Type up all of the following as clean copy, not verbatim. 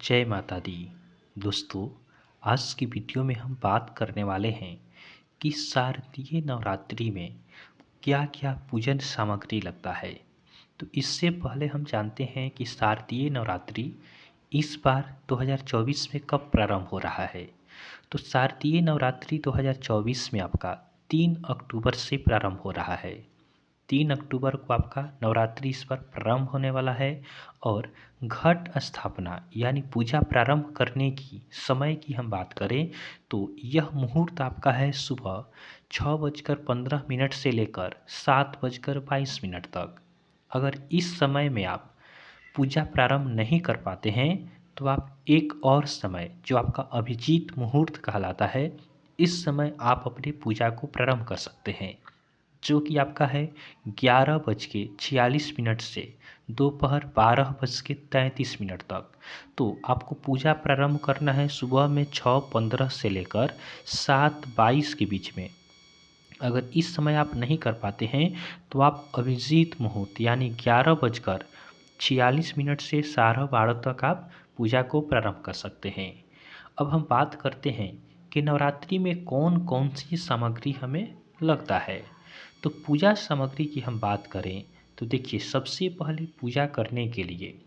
जय माता दी। दोस्तों, आज की वीडियो में हम बात करने वाले हैं कि शारदीय नवरात्रि में क्या क्या पूजन सामग्री लगता है। तो इससे पहले हम जानते हैं कि शारदीय नवरात्रि इस बार 2024 में कब प्रारंभ हो रहा है। तो शारदीय नवरात्रि 2024 में आपका 3 अक्टूबर से प्रारंभ हो रहा है। 3 अक्टूबर को आपका नवरात्रि इस बार प्रारंभ होने वाला है और घट स्थापना यानी पूजा प्रारंभ करने की समय की हम बात करें तो यह मुहूर्त आपका है सुबह 6:15 से लेकर 7:22 तक। अगर इस समय में आप पूजा प्रारंभ नहीं कर पाते हैं तो आप एक और समय जो आपका अभिजीत मुहूर्त कहलाता है, इस समय आप अपनी पूजा को प्रारंभ कर सकते हैं, जो कि आपका है 11:46 से दोपहर 12:33 तक। तो आपको पूजा प्रारंभ करना है सुबह में 6:15 से लेकर 7:22 के बीच में। अगर इस समय आप नहीं कर पाते हैं तो आप अभिजीत मुहूर्त यानी 11:46 से 12:30 तक आप पूजा को प्रारंभ कर सकते हैं। अब हम बात करते हैं कि नवरात्रि में कौन कौन सी सामग्री हमें लगता है। तो पूजा सामग्री की हम बात करें तो देखिए, सबसे पहले पूजा करने के लिए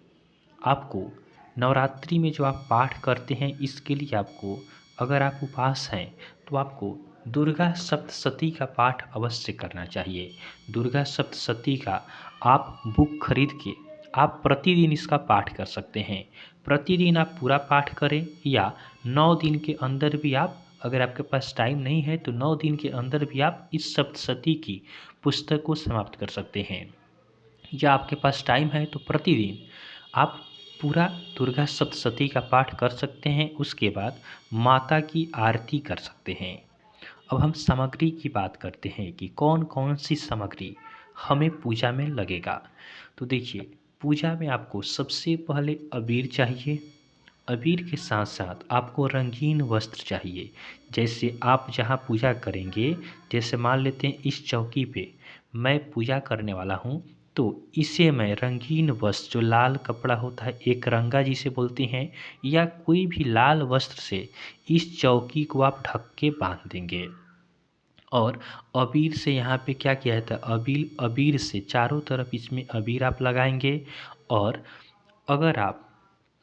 आपको नवरात्रि में जो आप पाठ करते हैं, इसके लिए आपको, अगर आप उपवास हैं तो आपको दुर्गा सप्तशती का पाठ अवश्य करना चाहिए। दुर्गा सप्तशती का आप बुक खरीद के आप प्रतिदिन इसका पाठ कर सकते हैं। प्रतिदिन आप पूरा पाठ करें या 9 दिन के अंदर भी आप, अगर आपके पास टाइम नहीं है तो 9 दिन के अंदर भी आप इस सप्तशती की पुस्तक को समाप्त कर सकते हैं। या आपके पास टाइम है तो प्रतिदिन आप पूरा दुर्गा सप्तशती का पाठ कर सकते हैं। उसके बाद माता की आरती कर सकते हैं। अब हम सामग्री की बात करते हैं कि कौन कौन सी सामग्री हमें पूजा में लगेगा। तो देखिए, पूजा में आपको सबसे पहले अबीर चाहिए। अबीर के साथ साथ आपको रंगीन वस्त्र चाहिए। जैसे आप जहाँ पूजा करेंगे, जैसे मान लेते हैं इस चौकी पे मैं पूजा करने वाला हूँ, तो इसे मैं रंगीन वस्त्र, जो लाल कपड़ा होता है, एक रंगा जिसे बोलते हैं, या कोई भी लाल वस्त्र से इस चौकी को आप ढक के बांध देंगे। और अबीर से यहाँ पे क्या किया जाता है, अबीर अबीर से चारों तरफ इसमें अबीर आप लगाएंगे। और अगर आप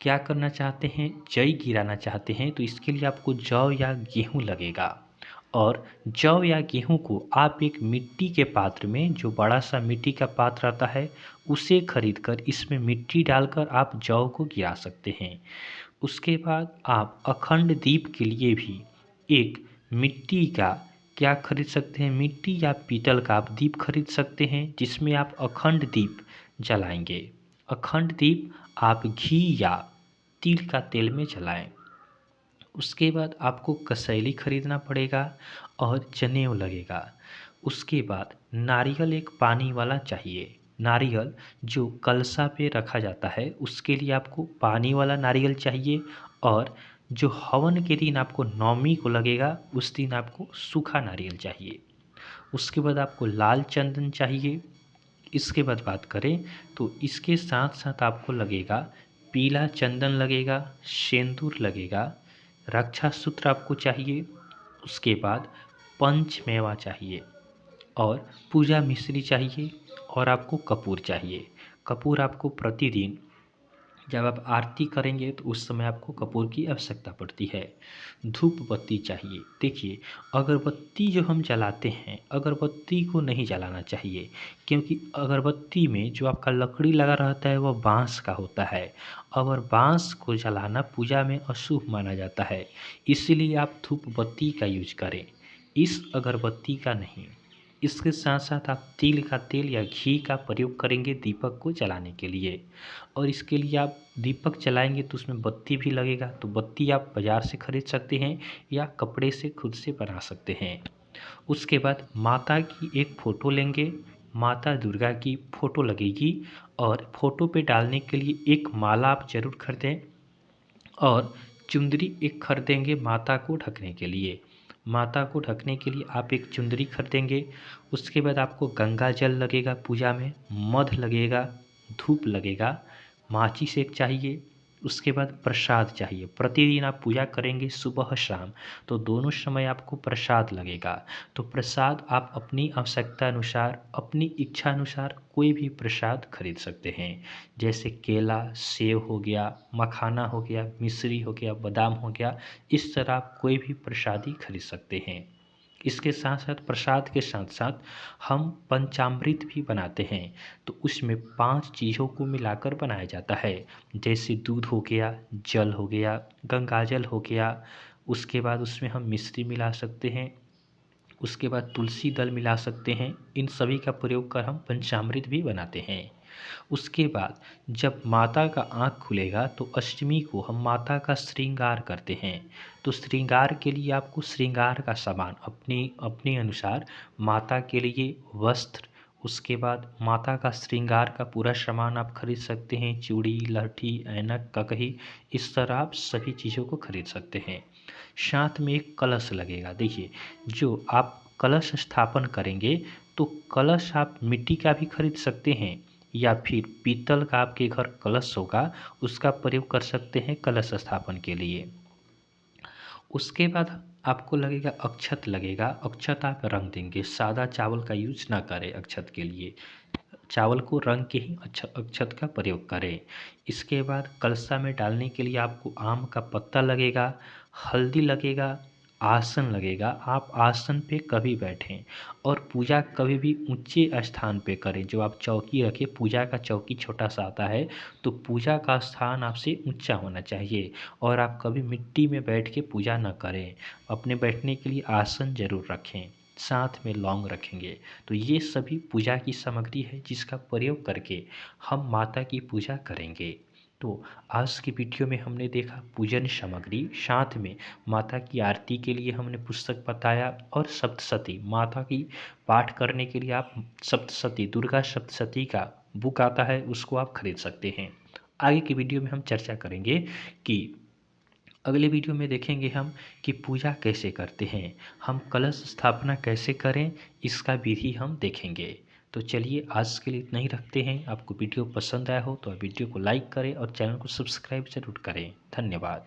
क्या करना चाहते हैं, जई गिराना चाहते हैं, तो इसके लिए आपको जौ या गेहूँ लगेगा। और जौ या गेहूँ को आप एक मिट्टी के पात्र में, जो बड़ा सा मिट्टी का पात्र आता है, उसे खरीदकर इसमें मिट्टी डालकर आप जौ को गिरा सकते हैं। उसके बाद आप अखंड दीप के लिए भी एक मिट्टी का क्या खरीद सकते हैं, मिट्टी या पीतल का आप दीप खरीद सकते हैं, जिसमें आप अखंड दीप जलाएंगे। अखंड दीप आप घी या तिल का तेल में जलाएं। उसके बाद आपको कसैली खरीदना पड़ेगा और जनेऊ लगेगा। उसके बाद नारियल एक पानी वाला चाहिए। नारियल जो कलशा पे रखा जाता है, उसके लिए आपको पानी वाला नारियल चाहिए। और जो हवन के दिन आपको नवमी को लगेगा, उस दिन आपको सूखा नारियल चाहिए। उसके बाद आपको लाल चंदन चाहिए। इसके बाद बात करें तो इसके साथ साथ आपको लगेगा पीला चंदन लगेगा, सिंदूर लगेगा, रक्षा सूत्र आपको चाहिए। उसके बाद पंचमेवा चाहिए और पूजा मिश्री चाहिए। और आपको कपूर चाहिए। कपूर आपको प्रतिदिन जब आप आरती करेंगे तो उस समय आपको कपूर की आवश्यकता पड़ती है। धूप बत्ती चाहिए। देखिए, अगरबत्ती जो हम जलाते हैं, अगरबत्ती को नहीं जलाना चाहिए, क्योंकि अगरबत्ती में जो आपका लकड़ी लगा रहता है वह बांस का होता है। और बांस को जलाना पूजा में अशुभ माना जाता है। इसलिए आप धूप बत्ती का यूज करें, इस अगरबत्ती का नहीं। इसके साथ साथ आप तिल का तेल या घी का प्रयोग करेंगे दीपक को जलाने के लिए। और इसके लिए आप दीपक जलाएंगे तो उसमें बत्ती भी लगेगा, तो बत्ती आप बाज़ार से खरीद सकते हैं या कपड़े से खुद से बना सकते हैं। उसके बाद माता की एक फ़ोटो लेंगे। माता दुर्गा की फ़ोटो लगेगी और फ़ोटो पे डालने के लिए एक माला आप ज़रूर खरीदें। और चुंदरी एक खरीदेंगे माता को ढकने के लिए। माता को ढकने के लिए आप एक चुंदरी खरीदेंगे। उसके बाद आपको गंगा जल लगेगा पूजा में, मध लगेगा, धूप लगेगा, माचिस एक चाहिए। उसके बाद प्रसाद चाहिए। प्रतिदिन आप पूजा करेंगे सुबह शाम, तो दोनों समय आपको प्रसाद लगेगा। तो प्रसाद आप अपनी आवश्यकता अनुसार, अपनी इच्छा अनुसार कोई भी प्रसाद खरीद सकते हैं। जैसे केला, सेब हो गया, मखाना हो गया, मिश्री हो गया, बादाम हो गया, इस तरह आप कोई भी प्रसादी खरीद सकते हैं। इसके साथ साथ प्रसाद के साथ साथ हम पंचामृत भी बनाते हैं। तो उसमें 5 चीज़ों को मिलाकर बनाया जाता है। जैसे दूध हो गया, जल हो गया, गंगाजल हो गया, उसके बाद उसमें हम मिश्री मिला सकते हैं, उसके बाद तुलसी दल मिला सकते हैं। इन सभी का प्रयोग कर हम पंचामृत भी बनाते हैं। उसके बाद जब माता का आँख खुलेगा तो अष्टमी को हम माता का श्रृंगार करते हैं। तो श्रृंगार के लिए आपको श्रृंगार का सामान अपने अपने अनुसार, माता के लिए वस्त्र, उसके बाद माता का श्रृंगार का पूरा सामान आप खरीद सकते हैं। चूड़ी, लहठी, ऐनक, ककही, इस तरह आप सभी चीज़ों को खरीद सकते हैं। साथ में एक कलश लगेगा। देखिए, जो आप कलश स्थापन करेंगे तो कलश आप मिट्टी का भी खरीद सकते हैं या फिर पीतल का आपके घर कलश होगा उसका प्रयोग कर सकते हैं कलश स्थापन के लिए। उसके बाद आपको लगेगा अक्षत लगेगा। अक्षत आप रंग देंगे, सादा चावल का यूज ना करें अक्षत के लिए, चावल को रंग के ही अक्षत का प्रयोग करें। इसके बाद कलशा में डालने के लिए आपको आम का पत्ता लगेगा, हल्दी लगेगा, आसन लगेगा। आप आसन पे कभी बैठें और पूजा कभी भी ऊंचे स्थान पे करें। जो आप चौकी रखें, पूजा का चौकी छोटा सा आता है, तो पूजा का स्थान आपसे ऊंचा होना चाहिए और आप कभी मिट्टी में बैठ के पूजा न करें। अपने बैठने के लिए आसन जरूर रखें, साथ में लौंग रखेंगे। तो ये सभी पूजा की सामग्री है जिसका प्रयोग करके हम माता की पूजा करेंगे। तो आज की वीडियो में हमने देखा पूजन सामग्री, साथ में माता की आरती के लिए हमने पुस्तक बताया और सप्तशती माता की पाठ करने के लिए आप सप्तशती, दुर्गा सप्तशती का बुक आता है, उसको आप खरीद सकते हैं। आगे की वीडियो में हम चर्चा करेंगे कि अगले वीडियो में देखेंगे हम कि पूजा कैसे करते हैं, हम कलश स्थापना कैसे करें, इसका विधि हम देखेंगे। तो चलिए आज के लिए इतना ही रखते हैं। आपको वीडियो पसंद आया हो तो वीडियो को लाइक करें और चैनल को सब्सक्राइब जरूर करें। धन्यवाद।